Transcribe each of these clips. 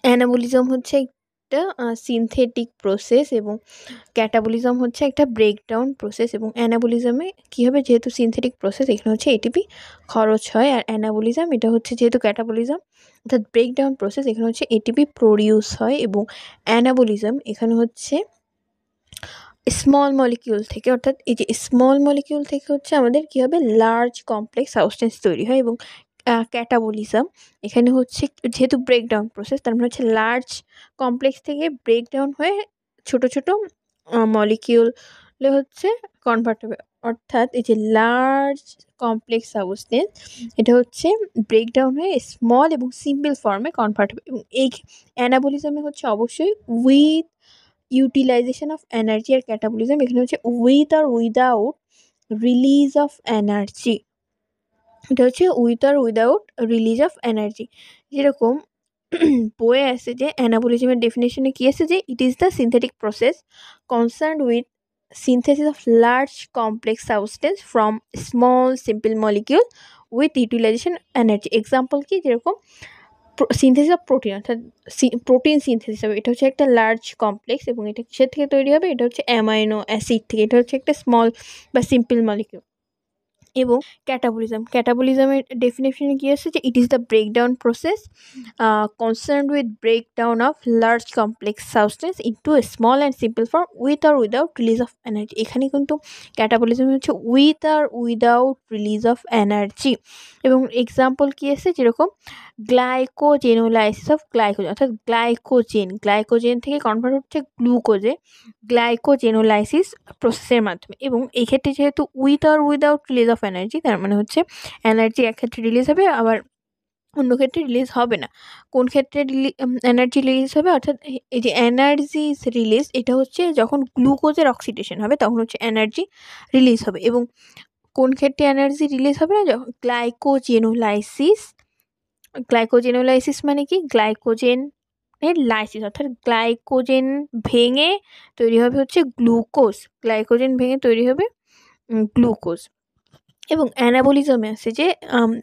Anabolism হচ্ছে একটা synthetic process এবং ক্যাটাবলিজম হচ্ছে একটা ব্রেকডাউন প্রসেস। এবং অ্যানাবলিজমে কী হবে, যেহেতু সিনথেটিক প্রসেস এখানে হচ্ছে এটিপি খরচ হয়, আর অ্যানাবলিজম এটা হচ্ছে যেহেতু ক্যাটাবলিজম অর্থাৎ ব্রেকডাউন প্রসেস এখানে হচ্ছে এটিপি প্রডিউস হয়। এবং অ্যানাবলিজম এখানে হচ্ছে স্মল মলিকিউল থেকে, অর্থাৎ এই যে স্মল মলিকিউল থেকে হচ্ছে আমাদের কী হবে, লার্জ কমপ্লেক্স সাবস্টেন্স তৈরি হয়। এবং ক্যাটাবলিজম এখানে হচ্ছে যেহেতু ব্রেকডাউন প্রসেস তার মানে হচ্ছে লার্জ কমপ্লেক্স থেকে ব্রেকডাউন হয়ে ছোট ছোট মলিকিউলে হচ্ছে কনভার্ট হবে। অর্থাৎ এই যে লার্জ কমপ্লেক্স সাবস্টেন্স এটা হচ্ছে ব্রেকডাউন হয়ে স্মল এবং সিম্পল ফর্মে কনভার্ট হবে। এবং এই অ্যানাবলিজমে হচ্ছে অবশ্যই উইথ ইউটিলাইজেশন অফ এনার্জি, আর ক্যাটাবলিজম এখানে হচ্ছে উইথ আর উইদাউট রিলিজ অফ এনার্জি। এটা হচ্ছে উইথ আর উইদাউট রিলিজ অফ এনার্জি। যেরকম বইয়ে আছে যে অ্যানাবলিজমের ডেফিনেশনে কী আছে যে it is the synthetic process concerned with synthesis of large complex substance from small simple molecule with utilization energy. Example কি, যেরকম সিনথেসিস অফ প্রোটিন, অর্থাৎ প্রোটিন সিনথেসিস হবে, এটা হচ্ছে একটা লার্জ কমপ্লেক্স এবং এটা কিসের থেকে তৈরি হবে, এটা হচ্ছে অ্যামাইনো অ্যাসিড থেকে, এটা হচ্ছে একটা স্মল বা সিম্পল মলিকিউল। এবং ক্যাটাবলিজমের ডেফিনেশনে কী আছে যে it is the breakdown process concerned with breakdown of large complex substance into a small and simple form with আর উইদাউট রিলিজ অফ এনার্জি। এখানে কিন্তু ক্যাটাবলিজম হচ্ছে উইথ আর উইদাউট রিলিজ অফ এনার্জি। এবং এক্সাম্পল কী আছে, যেরকম গ্লাইকোজেনোলাইসিস অফ গ্লাইকোজেন, অর্থাৎ গ্লাইকোজেন থেকে কনভার্ট হচ্ছে গ্লুকোজে গ্লাইকোজেনোলাইসিস প্রসেসের মাধ্যমে। এবং এই ক্ষেত্রে যেহেতু উইথ আর উইদাউট রিলিজ অফ এনার্জি, তার মানে হচ্ছে এনার্জি এক ক্ষেত্রে রিলিজ হবে আবার অন্য ক্ষেত্রে রিলিজ হবে না। কোন ক্ষেত্রে এনার্জি রিলিজ হবে, অর্থাৎ এই যে এনার্জি রিলিজ এটা হচ্ছে যখন গ্লুকোজের অক্সিডেশন হবে তখন হচ্ছে এনার্জি রিলিজ হবে। এবং কোন ক্ষেত্রে এনার্জি রিলিজ হবে না, যখন গ্লাইকোজেনোলাইসিস মানে কি, গ্লাইকোজেন এর লাইসিস, অর্থাৎ গ্লাইকোজেন ভেঙে তৈরি হবে হচ্ছে গ্লুকোজ, গ্লাইকোজেন ভেঙে তৈরি হবে গ্লুকোজ। এবং অ্যানাবলিজমে আছে যে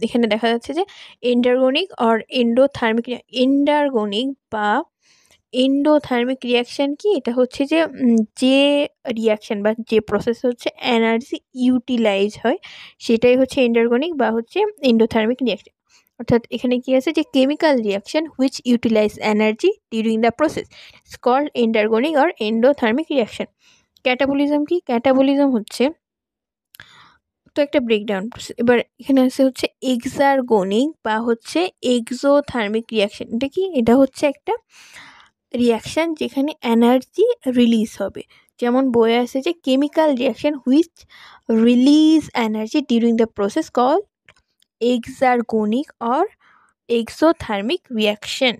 এখানে দেখা যাচ্ছে যে এন্ডারগনিক আর এন্ডোথার্মিক রিয়াকশান কি, এটা হচ্ছে যে যে রিয়াকশান বা যে প্রসেস হচ্ছে এনার্জি ইউটিলাইজ হয় সেটাই হচ্ছে এন্ডারগনিক বা হচ্ছে এন্ডোথার্মিক রিয়াকশান। অর্থাৎ এখানে কি আছে যে chemical reaction which utilize energy during the process it's called endergonic আর এন্ডোথার্মিক রিয়াকশান। ক্যাটাবলিজম কি, ক্যাটাবলিজম হচ্ছে তো একটা ব্রেকডাউন প্রসেস। এবার এখানে আছে হচ্ছে এক্সারগনিক বা হচ্ছে এক্সোথার্মিক রিয়াকশান। এটা কি, এটা হচ্ছে একটা রিয়াকশান যেখানে এনার্জি রিলিজ হবে। যেমন বইয়ে আছে যে chemical reaction which release energy during the process call exergonic or exothermic reaction.